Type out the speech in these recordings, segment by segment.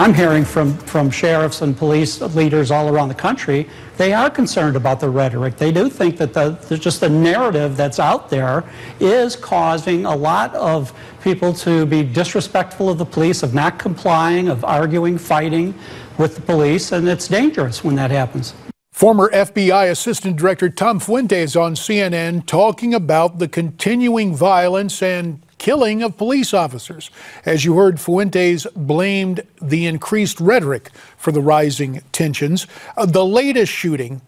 I'm hearing from sheriffs and police leaders all around the country, they are concerned about the rhetoric. They do think that just the narrative that's out there is causing a lot of people to be disrespectful of the police, of not complying, of arguing, fighting with the police, and it's dangerous when that happens. Former FBI Assistant Director Tom Fuentes on CNN talking about the continuing violence and killing of police officers. As you heard, Fuentes blamed the increased rhetoric for the rising tensions. The latest shooting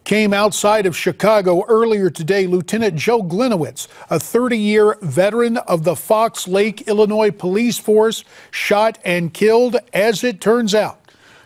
came outside of Chicago earlier today. Lieutenant Joe Glinowitz, a 30-year veteran of the Fox Lake, Illinois police force, shot and killed. As it turns out,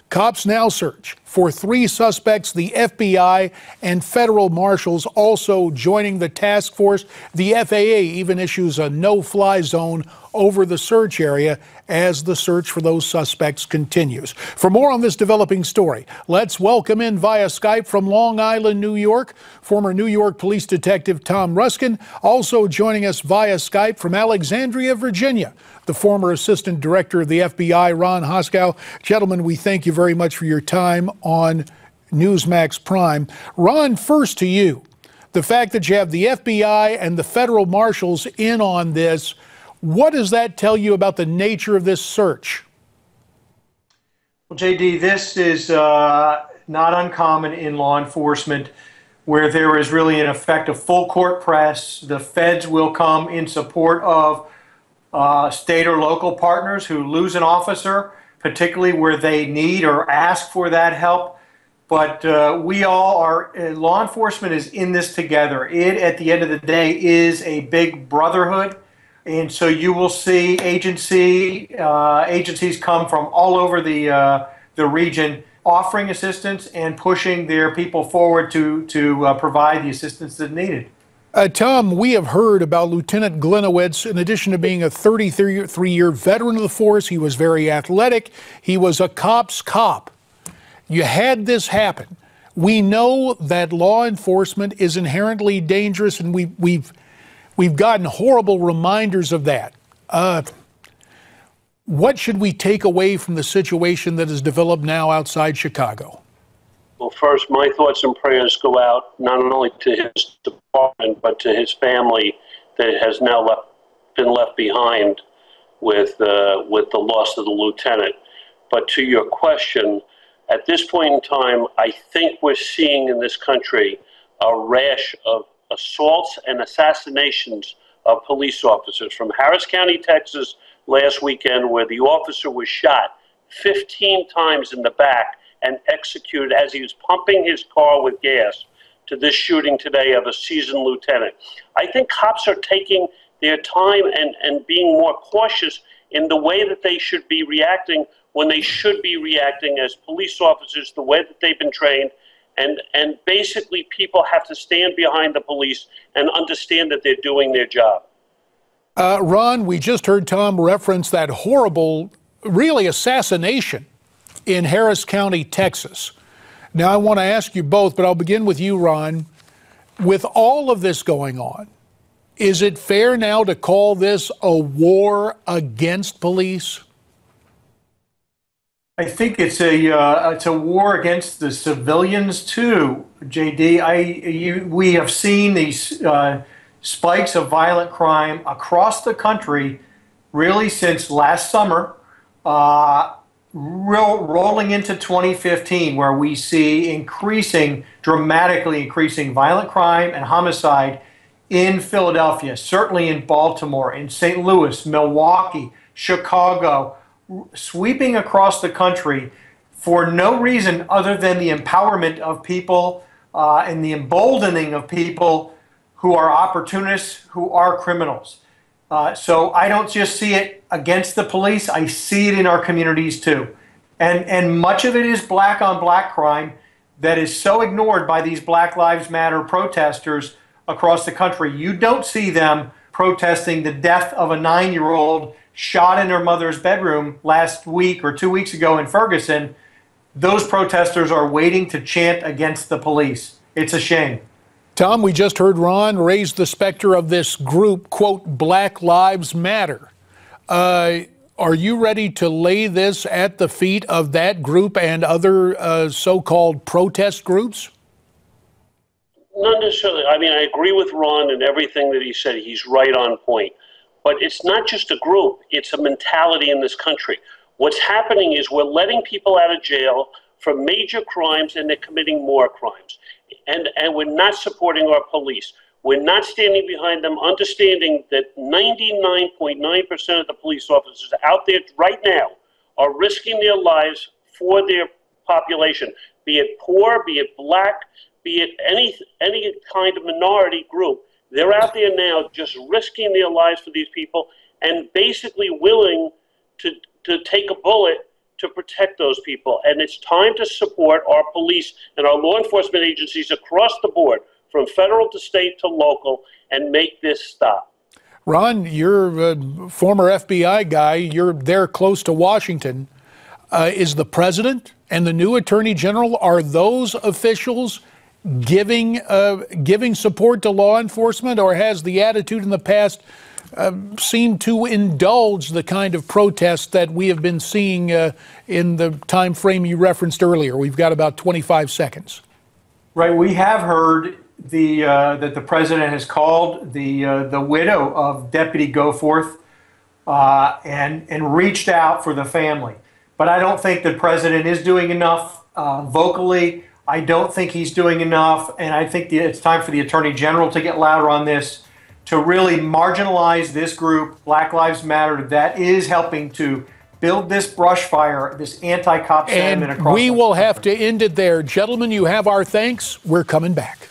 cops now search for 3 suspects, the FBI and federal marshals also joining the task force. The FAA even issues a no-fly zone over the search area as the search for those suspects continues. For more on this developing story, let's welcome in via Skype from Long Island, New York, former New York Police Detective Tom Ruskin. Also joining us via Skype from Alexandria, Virginia, the former Assistant Director of the FBI, Ron Hosko. Gentlemen, we thank you very much for your time on Newsmax Prime. Ron, first to you. The fact that you have the FBI and the federal marshals in on this, what does that tell you about the nature of this search? Well, JD, this is not uncommon in law enforcement, where there is really, in effect, a full court press. The feds will come in support of state or local partners who lose an officer, particularly where they need or ask for that help. But we all are, law enforcement is in this together. It, at the end of the day, is a big brotherhood. And so you will see agencies come from all over the region offering assistance and pushing their people forward to provide the assistance that's needed. Tom, we have heard about Lieutenant Glinowitz. In addition to being a 33-year veteran of the force, he was very athletic. He was a cop's cop. You had this happen. We know that law enforcement is inherently dangerous, and we've gotten horrible reminders of that. What should we take away from the situation that has developed now outside Chicago? Well, first, my thoughts and prayers go out not only to his department, but to his family that has now been left behind with the loss of the lieutenant. But to your question, at this point in time, I think we're seeing in this country a rash of assaults and assassinations of police officers. From Harris County, Texas, last weekend, where the officer was shot 15 times in the back and executed as he was pumping his car with gas, to this shooting today of a seasoned lieutenant. I think cops are taking their time and being more cautious in the way that they should be reacting when they should be reacting as police officers the way that they've been trained. And basically people have to stand behind the police and understand that they're doing their job. Ron, we just heard Tom reference that horrible, really, assassination in Harris County, Texas. Now, I want to ask you both, but I'll begin with you, Ron. With all of this going on, is it fair now to call this a war against police? I think it's a war against the civilians too, JD. We have seen these spikes of violent crime across the country really since last summer, rolling into 2015, where we see dramatically increasing violent crime and homicide in Philadelphia, certainly in Baltimore, in St. Louis, Milwaukee, Chicago, sweeping across the country for no reason other than the empowerment of people and the emboldening of people who are opportunists, who are criminals. So I don't just see it against the police, I see it in our communities too. And much of it is black on black crime that is so ignored by these Black Lives Matter protesters across the country. You don't see them protesting the death of a 9-year-old shot in her mother's bedroom last week or 2 weeks ago in Ferguson. Those protesters are waiting to chant against the police. It's a shame. Tom, we just heard Ron raise the specter of this group, quote, Black Lives Matter. Are you ready to lay this at the feet of that group and other so-called protest groups? Not necessarily. I mean, I agree with Ron and everything that he said. He's right on point. But it's not just a group. It's a mentality in this country. What's happening is we're letting people out of jail for major crimes, and they're committing more crimes. And we're not supporting our police. We're not standing behind them, understanding that 99.9% of the police officers out there right now are risking their lives for their population, be it poor, be it black, be it any kind of minority group. They're out there now just risking their lives for these people and basically willing to take a bullet to protect those people. And it's time to support our police and our law enforcement agencies across the board, from federal to state to local, and make this stop. Ron, you're a former FBI guy. You're there close to Washington. Is the president and the new attorney general, are those officials giving support to law enforcement, or has the attitude in the past seemed to indulge the kind of protests that we have been seeing in the time frame you referenced earlier? We've got about 25 seconds. Right. We have heard that the president has called the widow of Deputy Goforth and reached out for the family. But I don't think the president is doing enough vocally. I don't think he's doing enough, and I think it's time for the Attorney General to get louder on this, to really marginalize this group, Black Lives Matter, that is helping to build this brush fire, this anti-cop sentiment across the country. And we will have to end it there. Gentlemen, you have our thanks. We're coming back.